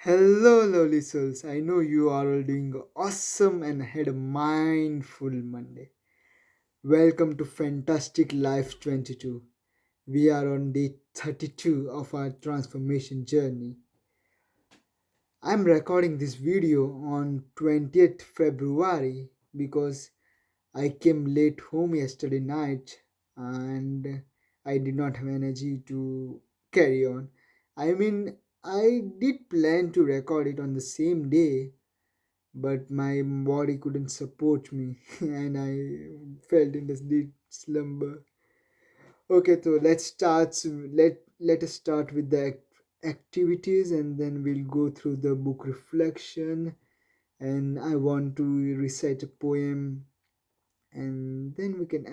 Hello, lovely souls. I know you are all doing awesome and had a mindful Monday. Welcome to Fantastic Life 22. We are on day 32 of our transformation journey. I'm recording this video on 20th February because I came late home yesterday night and I did not have energy to carry on. I mean, I did plan to record it on the same day, but my body couldn't support me and I felt in this deep slumber. Okay, so let us start with the activities and then we'll go through the book reflection, and I want to recite a poem, and then we can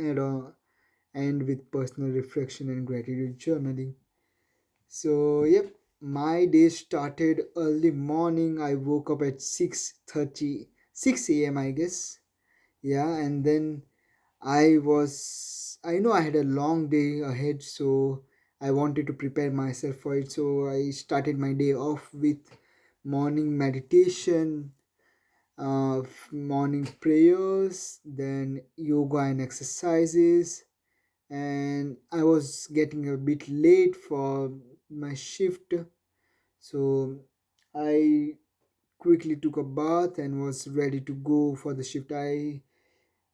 end with personal reflection and gratitude journaling. So, yep, my day started early morning. I woke up at 6:30, 6 a.m. I guess. Yeah, and then I know I had a long day ahead, so I wanted to prepare myself for it. So I started my day off with morning meditation, morning prayers, then yoga and exercises, and I was getting a bit late for my shift, so I quickly took a bath and was ready to go for the shift. I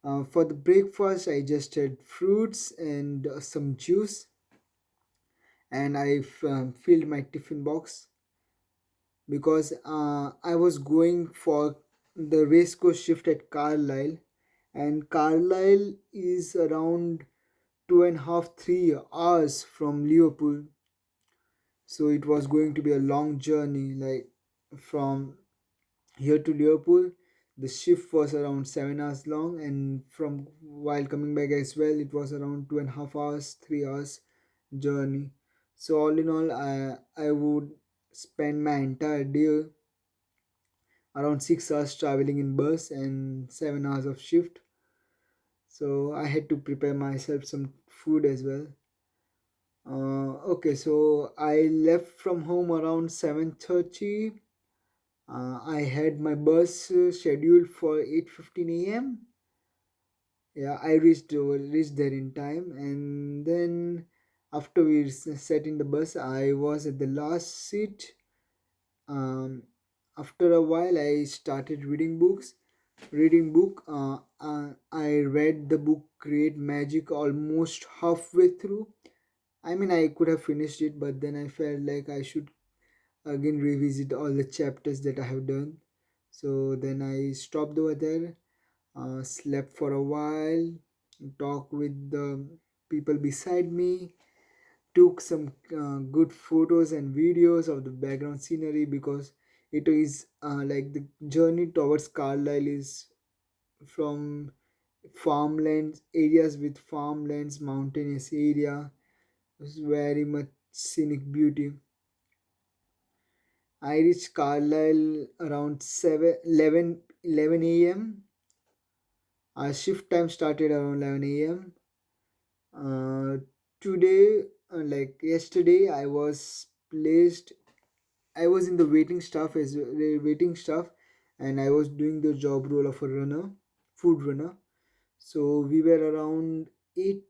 For the breakfast, I just had fruits and some juice, and filled my tiffin box because I was going for the race course shift at Carlisle, and Carlisle is around 2.5 3 hours from Liverpool, so it was going to be a long journey, like from here to Liverpool. The shift was around 7 hours long, and from while coming back as well, it was around 2.5 hours, 3 hours journey. So all in all, I would spend my entire day around 6 hours traveling in bus and 7 hours of shift. So I had to prepare myself some food as well. Okay, so I left from home around 7:30. I had my bus scheduled for 8:15 a.m. Yeah, I reached there in time, and then after we sat in the bus, I was at the last seat. Um, After a while, I started reading books. Reading book. I read the book Create Magic almost halfway through. I mean, I could have finished it, but then I felt like I should again revisit all the chapters that I have done. So then I stopped over there, slept for a while, talked with the people beside me, took some good photos and videos of the background scenery because it is like the journey towards Carlisle is from farmlands areas with farmlands, mountainous area. It's very much scenic beauty. I reached Carlisle around 11 a.m. Our shift time started around 11 a.m. Uh, Today, like yesterday, I was in the waiting staff, and I was doing the job role of a runner, food runner. So we were around eight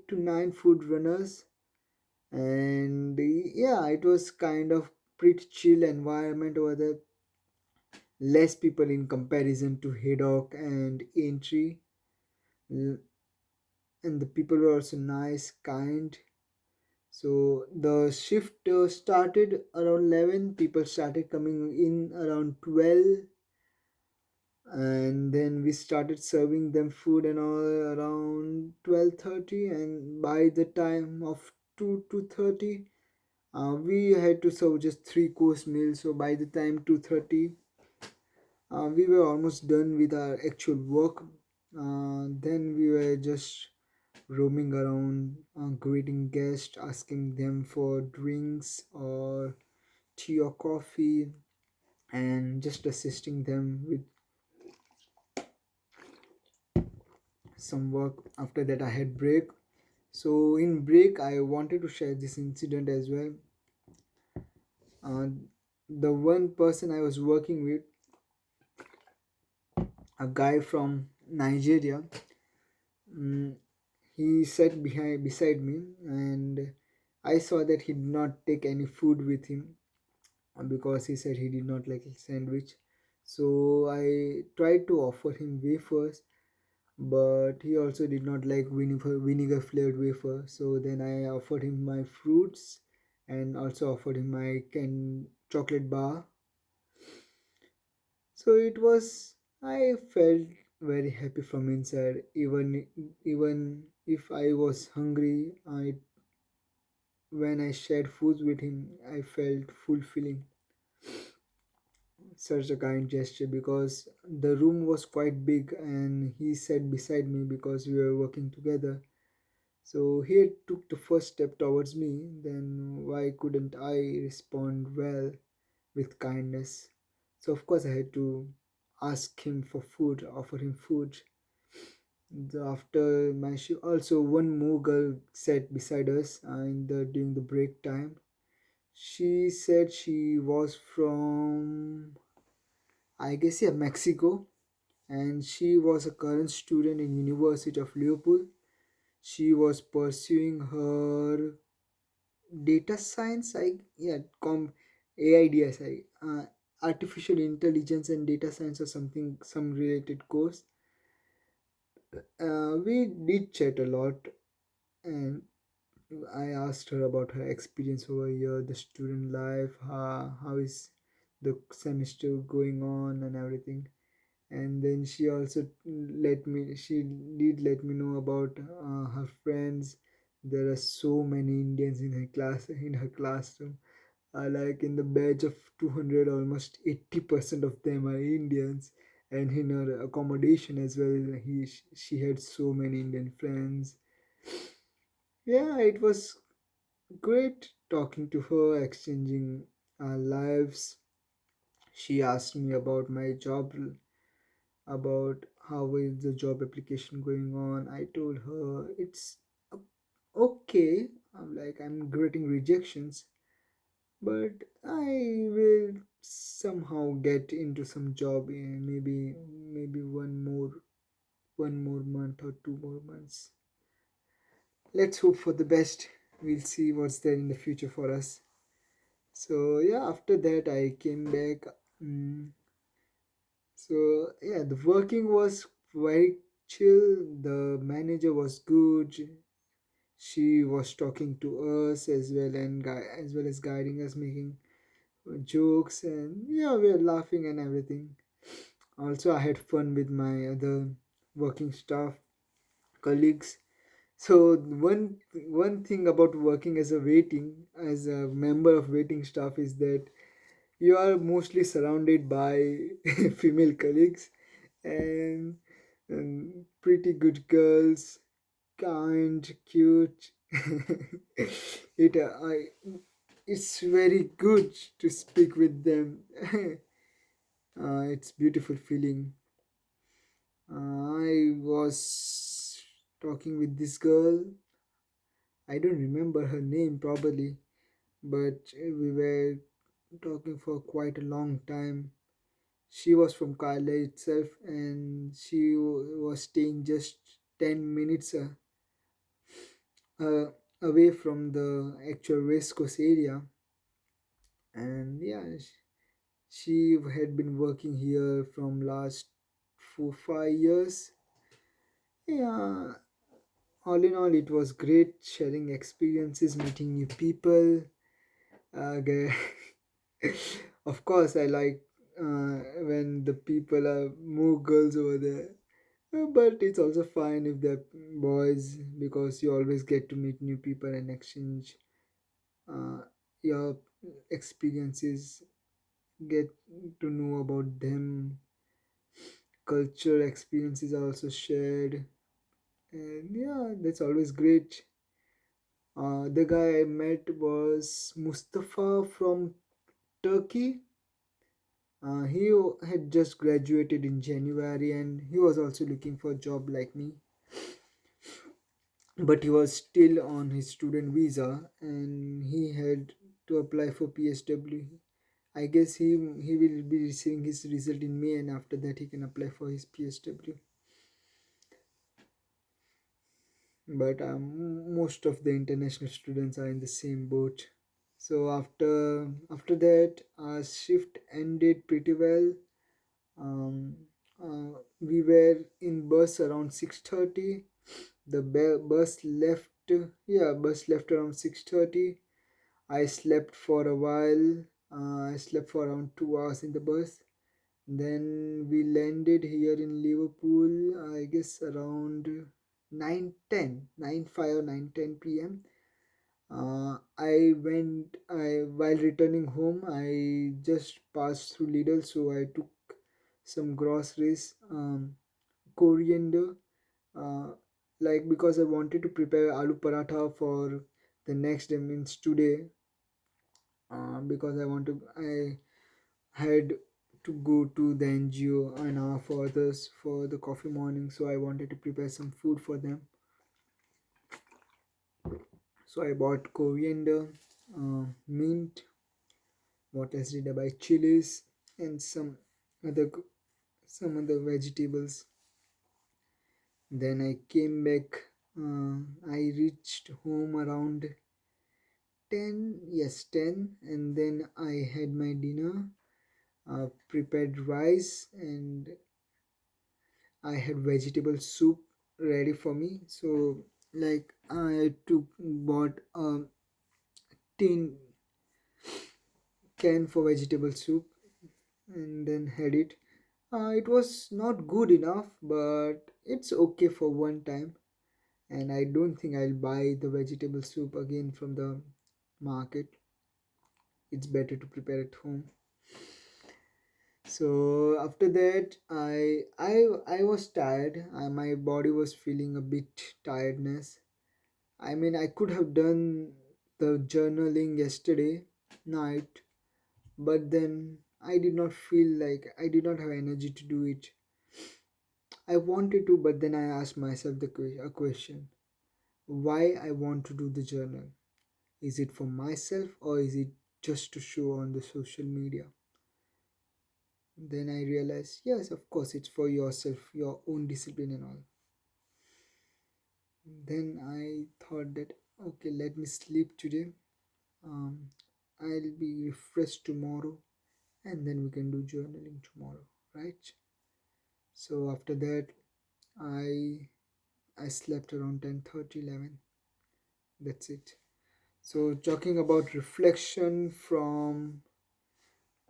to nine food runners, and yeah, it was kind of pretty chill environment over there. Less people in comparison to Haydock and Aintree, L- and the people were also nice, kind. So the shift started around 11. People started coming in around 12, and then we started serving them food and all around 12:30. And by the time of 2:30, we had to serve just three-course meal. So by the time 2:30, we were almost done with our actual work. Then we were just roaming around, greeting guests, asking them for drinks or tea or coffee, and just assisting them with some work. After that, I had break. So in break, I wanted to share this incident as well. The one person I was working with, a guy from Nigeria, mm, he sat behind beside me, and I saw that he did not take any food with him because he said he did not like a sandwich. So I tried to offer him wafers, but he also did not like vinegar flavored wafer. So then I offered him my fruits and also offered him my chocolate bar. So it was, I felt very happy from inside. Even if I was hungry, I when I shared food with him, I felt fulfilling. Such a kind gesture because the room was quite big and he sat beside me because we were working together. So he took the first step towards me, then why couldn't I respond well with kindness? So of course I had to ask him for food, offer him food. After my shift, also one more girl sat beside us in the during the break time. She said she was from, I guess, yeah, Mexico, and she was a current student in University of Liverpool. She was pursuing her data science, AIDS, artificial intelligence and data science or something, some related course. We did chat a lot, and I asked her about her experience over here, the student life, how is the semester going on, and everything. And then she did let me know about her friends. There are so many Indians in her classroom. Like in the batch of 200, almost 80% of them are Indians. And in her accommodation as well, she had so many Indian friends. Yeah, it was great talking to her, exchanging our lives. She asked me about my job, about how is the job application going on. I told her it's uh, okay. I'm getting rejections, but I will somehow get into some job in maybe one more month or 2 more months. Let's hope for the best. We'll see what's there in the future for us. So yeah, after that I came back. So yeah, the working was very chill. The manager was good. She was talking to us as well as well as guiding us, making jokes, and yeah, we were laughing and everything. Also, I had fun with my other working staff colleagues. So one thing about working as a member of waiting staff is that you are mostly surrounded by female colleagues and, pretty good girls, kind, cute. It's very good to speak with them. It's beautiful feeling. I was talking with this girl. I don't remember her name probably, but we were talking for quite a long time. She was from Kerala itself, and she was staying just 10 minutes uh, away from the actual West Coast area. And yeah, she had been working here from last 4 5 years. Yeah, all in all, it was great sharing experiences, meeting new people. Okay. Of course, I like when the people are more girls over there. But it's also fine if they're boys because you always get to meet new people and exchange uh, your experiences, get to know about them. Culture experiences are also shared, and yeah, that's always great. The guy I met was Mustafa from Turkey. He had just graduated in January and he was also looking for a job like me, but he was still on his student visa and he had to apply for PSW. I guess he will be receiving his result in May, and after that he can apply for his PSW. But most of the international students are in the same boat. So after that, our shift ended pretty well. Um, we were in bus around 6:30. The bus left. Yeah, bus left around 6:30. I slept for a while. I slept for around 2 hours in the bus. Then we landed here in Liverpool, I guess around 9:10, 9:05 or 9:10 p.m. While returning home, I just passed through Lidl, so I took some groceries, coriander, uh, like because I wanted to prepare aloo paratha for the next day, means today, because I had to go to the NGO an hour for others for the coffee morning, so I wanted to prepare some food for them. So I bought coriander, mint, what else did I buy? Chilies and other some other vegetables. Then I came back. I reached home around 10, yes 10, and then I had my dinner. Prepared rice, and I had vegetable soup ready for me. So like I took bought a tin can for vegetable soup and then had it. It was not good enough, but it's okay for one time. And I don't think I'll buy the vegetable soup again from the market. It's better to prepare at home. So after that, I was tired. My body was feeling a bit tiredness. I mean, I could have done the journaling yesterday night, but then I did not feel like I did not have energy to do it. I wanted to, but then I asked myself a question: why I want to do the journal? Is it for myself or is it just to show on the social media? Then I realized, yes, of course, it's for yourself, your own discipline and all. Then I thought that, okay, let me sleep today. Um, I'll be refreshed tomorrow, and then we can do journaling tomorrow, right? So after that, I I slept around 10:30, 11. That's it. So talking about reflection from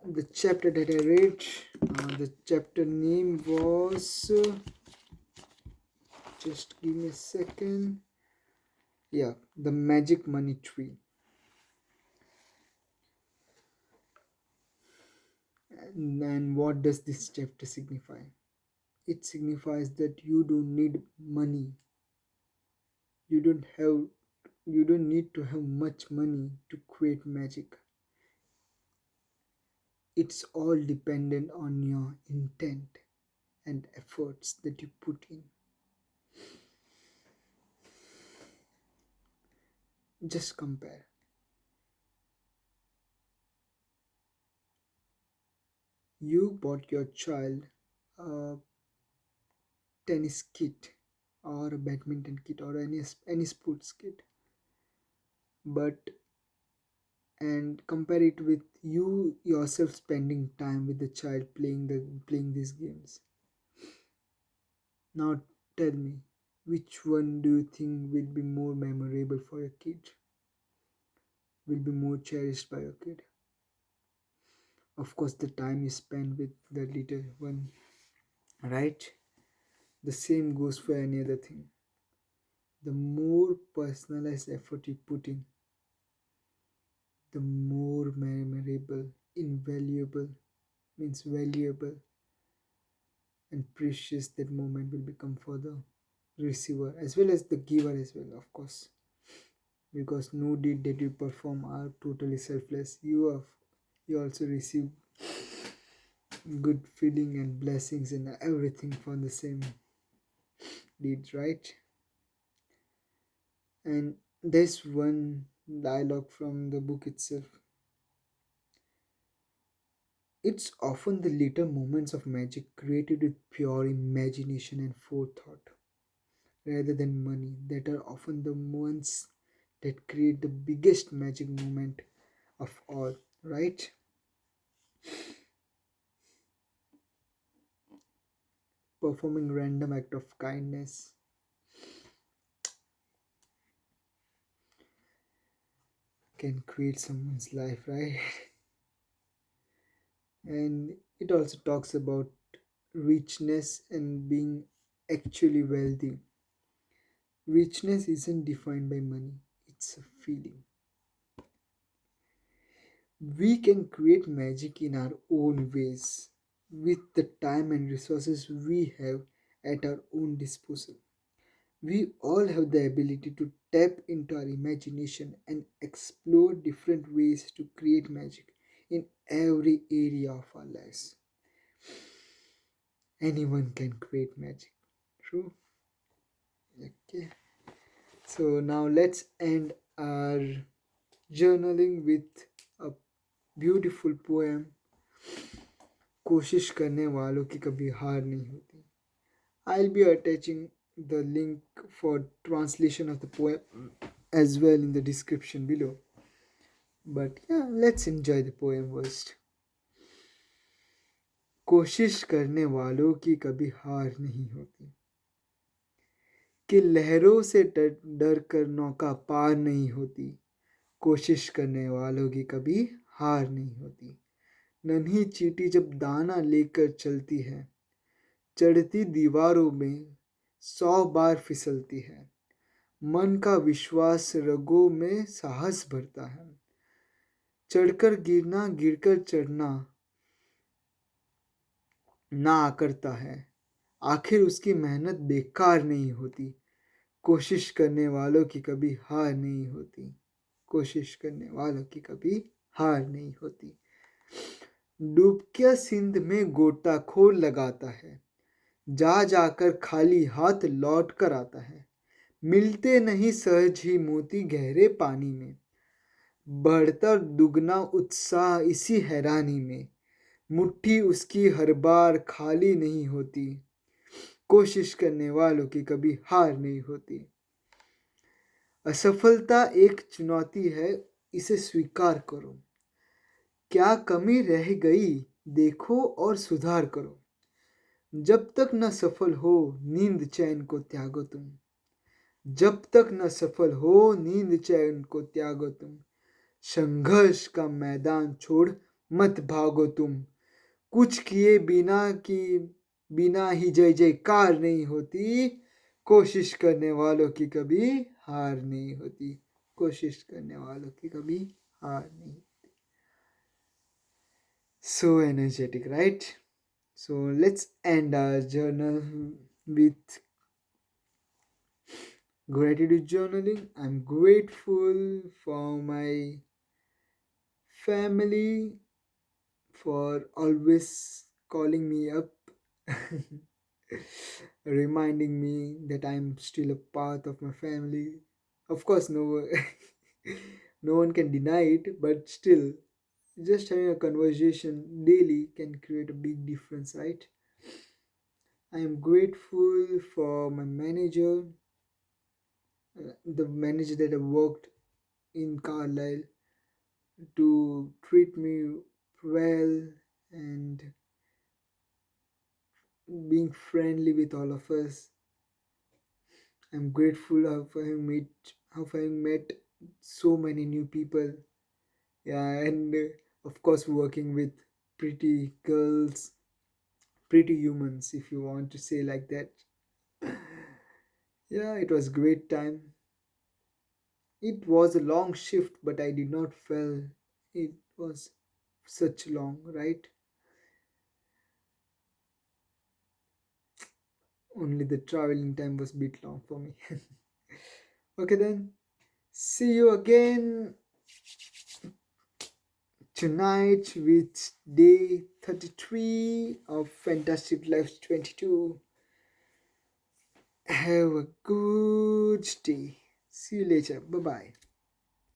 the chapter that I read, the chapter name was just give me a second. Yeah, the magic money tree. And what does this chapter signify? It signifies that you don't need money. You don't have you don't need to have much money to create magic. It's all dependent on your intent and efforts that you put in. Just compare. You bought your child a tennis kit or a badminton kit or any sports kit, but and compare it with you yourself spending time with the child playing these games. Now tell me, which one do you think will be more memorable for your kid? Will be more cherished by your kid? Of course, the time you spend with the little one, right? The same goes for any other thing. The more personalized effort you put in, the more memorable, invaluable, means valuable, and precious that moment will become for the receiver as well as the giver as well, of course, because no deed that you perform are totally selfless. You also receive good feeling and blessings and everything from the same deeds, right? And there's one dialogue from the book itself. It's often the little moments of magic created with pure imagination and forethought, rather than money, that are often the ones that create the biggest magic moment of all, right? Performing random act of kindness can create someone's life, right? And it also talks about richness and being actually wealthy. Richness isn't defined by money, it's a feeling. We can create magic in our own ways with the time and resources we have at our own disposal. We all have the ability to tap into our imagination and explore different ways to create magic in every area of our lives. Anyone can create magic. True? Okay. So now let's end our journaling with a beautiful poem. कोशिश करने वालों की कभी हार नहीं होती. I'll be attaching the link for translation of the poem as well in the description below. But yeah, let's enjoy the poem first. कोशिश करने वालों की कभी हार नहीं होती कि लहरों से डर कर नौका पार नहीं होती. कोशिश करने वालों की कभी हार नहीं होती. नन्ही चींटी जब दाना लेकर चलती है, चढ़ती दीवारों में 100 बार फिसलती है. मन का विश्वास रगों में साहस भरता है. चढ़कर गिरना गिरकर चढ़ना ना करता है. आखिर उसकी मेहनत बेकार नहीं होती. कोशिश करने वालों की कभी हार नहीं होती. कोशिश करने वालों की कभी हार नहीं होती. डूबकिया सिंध में गोताखोर लगाता है, जा जाकर खाली हाथ लौट कर आता है. मिलते नहीं सहज ही मोती गहरे पानी में, बढ़ता दुगना उत्साह इसी हैरानी में. मुट्ठी उसकी हर बार खाली नहीं होती. कोशिश करने वालों की कभी हार नहीं होती. असफलता एक चुनौती है, इसे स्वीकार करो. क्या कमी रह गई देखो और सुधार करो. जब तक न सफल हो नींद चैन को त्यागो तुम. जब तक न सफल हो नींद चैन को त्यागो तुम. संघर्ष का मैदान छोड़ मत भागो तुम. कुछ किए बिना ही जय जयकार नहीं होती. कोशिश करने वालों की कभी हार नहीं होती. कोशिश करने वालों की कभी हार नहीं. So energetic, right? So let's end our journal with gratitude journaling. I'm grateful for my family for always calling me up, reminding me that I'm still a part of my family. Of course, no, no one can deny it, but still, just having a conversation daily can create a big difference, right? I am grateful for my manager, the manager that I worked in Carlisle, to treat me well and being friendly with all of us. I'm grateful of having met so many new people. Yeah, and of course working with pretty girls, pretty humans, if you want to say like that. Yeah, it was great time. It was a long shift, but I did not feel it was such long, right? Only the traveling time was a bit long for me. Okay, then. See you again tonight with day 33 of Fantastic Life 22. Have a good day. See you later. Bye bye.